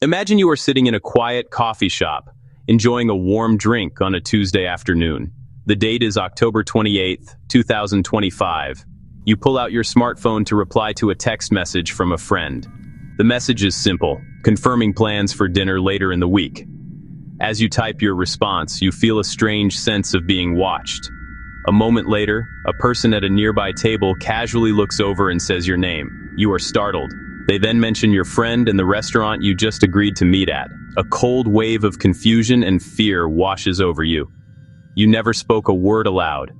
Imagine you are sitting in a quiet coffee shop, enjoying a warm drink on a Tuesday afternoon. The date is October 28th, 2025. You pull out your smartphone to reply to a text message from a friend. The message is simple, confirming plans for dinner later in the week. As you type your response, you feel a strange sense of being watched. A moment later, a person at a nearby table casually looks over and says your name. You are startled. They then mention your friend and the restaurant you just agreed to meet at. A cold wave of confusion and fear washes over you. You never spoke a word aloud.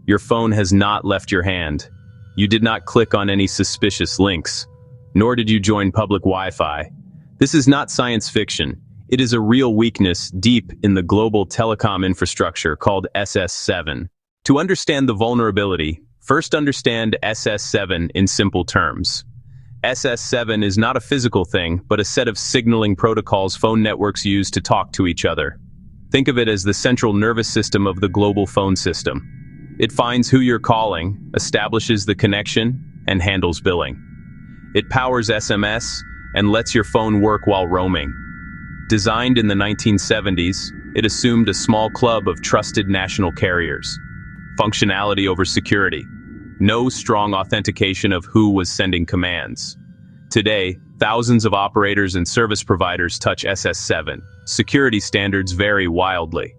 Your phone has not left your hand. You did not click on any suspicious links, nor did you join public Wi-Fi. This is not science fiction. It is a real weakness deep in the global telecom infrastructure called SS7. To understand the vulnerability, first understand SS7 in simple terms. SS7 is not a physical thing, but a set of signaling protocols phone networks use to talk to each other. Think of it as the central nervous system of the global phone system. It finds who you're calling, establishes the connection, and handles billing. It powers SMS and lets your phone work while roaming. Designed in the 1970s, it assumed a small club of trusted national carriers. Functionality over security. No strong authentication of who was sending commands. Today, thousands of operators and service providers touch SS7. Security standards vary wildly.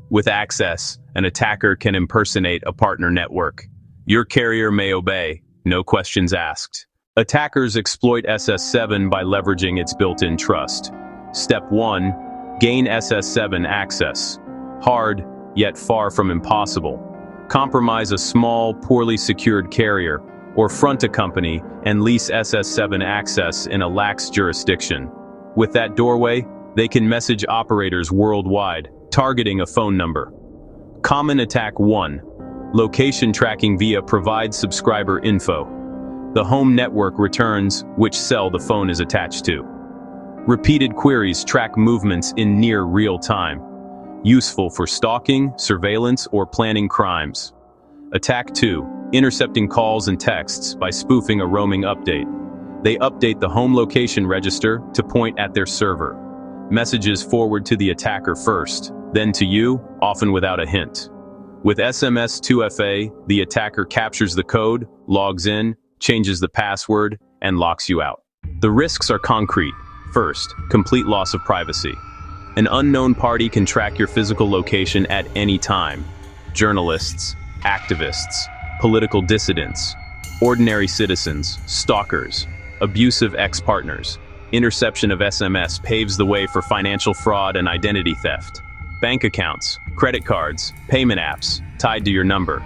With access, an attacker can impersonate a partner network. Your carrier may obey, no questions asked. Attackers exploit SS7 by leveraging its built-in trust. Step 1. Gain SS7 access. Hard, yet far from impossible. Compromise a small, poorly secured carrier, or front a company and lease SS7 access in a lax jurisdiction. With that doorway, they can message operators worldwide, targeting a phone number. Common attack 1. Location tracking via provide subscriber info. The home network returns which cell the phone is attached to. Repeated queries track movements in near real time. Useful for stalking, surveillance, or planning crimes. Attack 2. Intercepting calls and texts by spoofing a roaming update. They update the home location register to point at their server. Messages forward to the attacker first, then to you, often without a hint. With SMS 2FA, the attacker captures the code, logs in, changes the password, and locks you out. The risks are concrete. First, complete loss of privacy. An unknown party can track your physical location at any time. Journalists, activists, political dissidents, ordinary citizens, stalkers, abusive ex-partners. Interception of SMS paves the way for financial fraud and identity theft. Bank accounts, credit cards, payment apps tied to your number.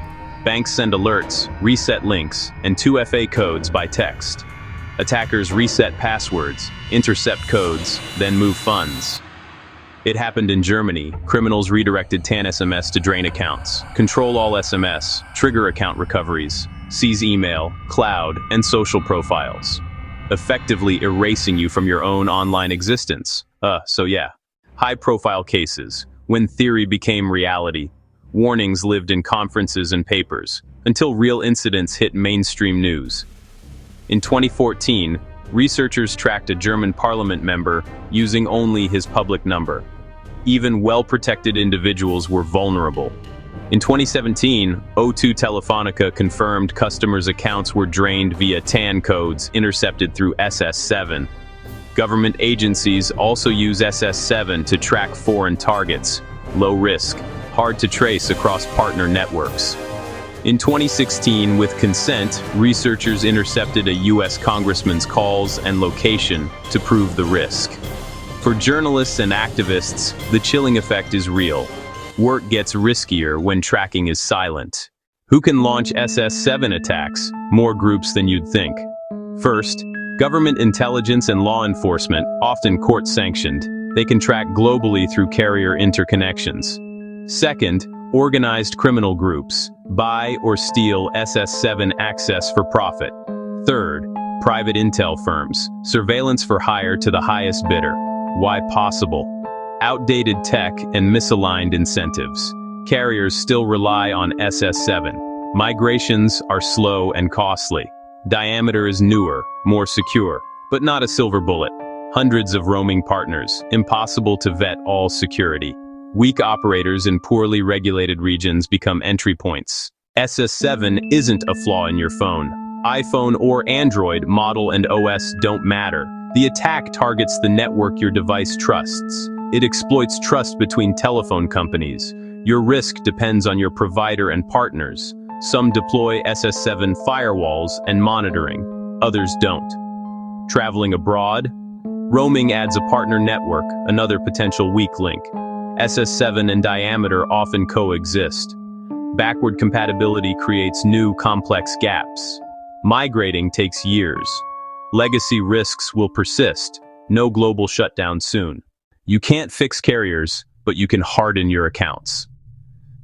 Banks send alerts, reset links, and 2FA codes by text. Attackers reset passwords, intercept codes, then move funds. It happened in Germany. Criminals redirected TAN SMS to drain accounts, control all SMS, trigger account recoveries, seize email, cloud, and social profiles, effectively erasing you from your own online existence. High-profile cases, when theory became reality. Warnings lived in conferences and papers, until real incidents hit mainstream news. In 2014, researchers tracked a German parliament member using only his public number. Even well-protected individuals were vulnerable. In 2017, O2 Telefonica confirmed customers' accounts were drained via TAN codes intercepted through SS7. Government agencies also use SS7 to track foreign targets, low risk, hard to trace across partner networks. In 2016, with consent, researchers intercepted a U.S. congressman's calls and location to prove the risk. For journalists and activists, the chilling effect is real. Work gets riskier when tracking is silent. Who can launch SS7 attacks? More groups than you'd think. First, government intelligence and law enforcement, often court-sanctioned. They can track globally through carrier interconnections. Second, organized criminal groups. Buy or steal SS7 access for profit. Third, private intel firms. Surveillance for hire to the highest bidder. Why possible? Outdated tech and misaligned incentives. Carriers still rely on SS7. Migrations are slow and costly. Diameter is newer, more secure, but not a silver bullet. Hundreds of roaming partners, impossible to vet all security. Weak operators in poorly regulated regions become entry points. SS7 isn't a flaw in your phone. iPhone or Android model and OS don't matter. The attack targets the network your device trusts. It exploits trust between telephone companies. Your risk depends on your provider and partners. Some deploy SS7 firewalls and monitoring, others don't. Traveling abroad? Roaming adds a partner network, another potential weak link. SS7 and diameter often coexist. Backward compatibility creates new complex gaps. Migrating takes years. Legacy risks will persist. No global shutdown soon. You can't fix carriers, but you can harden your accounts.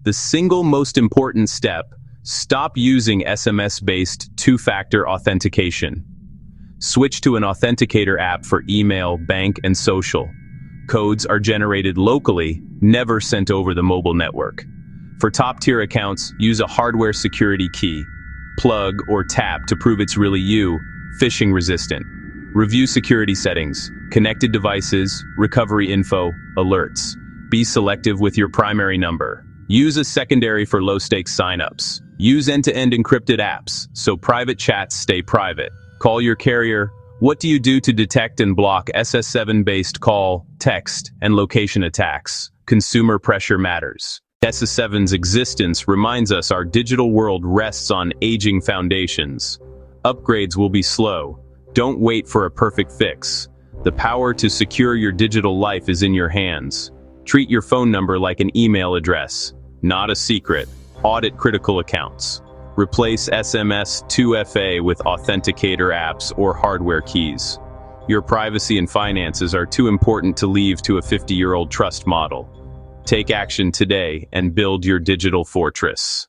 The single most important step: stop using SMS-based two-factor authentication. Switch to an authenticator app for email, bank, and social. Codes are generated locally, never sent over the mobile network. For top-tier accounts, use a hardware security key. Plug or tap to prove it's really you, phishing resistant. Review security settings, connected devices, recovery info, alerts. Be selective with your primary number. Use a secondary for low-stakes signups. Use end-to-end encrypted apps, so private chats stay private. Call your carrier. What do you do to detect and block SS7-based call, text, and location attacks? Consumer pressure matters. SS7's existence reminds us our digital world rests on aging foundations. Upgrades will be slow. Don't wait for a perfect fix. The power to secure your digital life is in your hands. Treat your phone number like an email address, not a secret. Audit critical accounts. Replace SMS 2FA with authenticator apps or hardware keys. Your privacy and finances are too important to leave to a 50-year-old trust model. Take action today and build your digital fortress.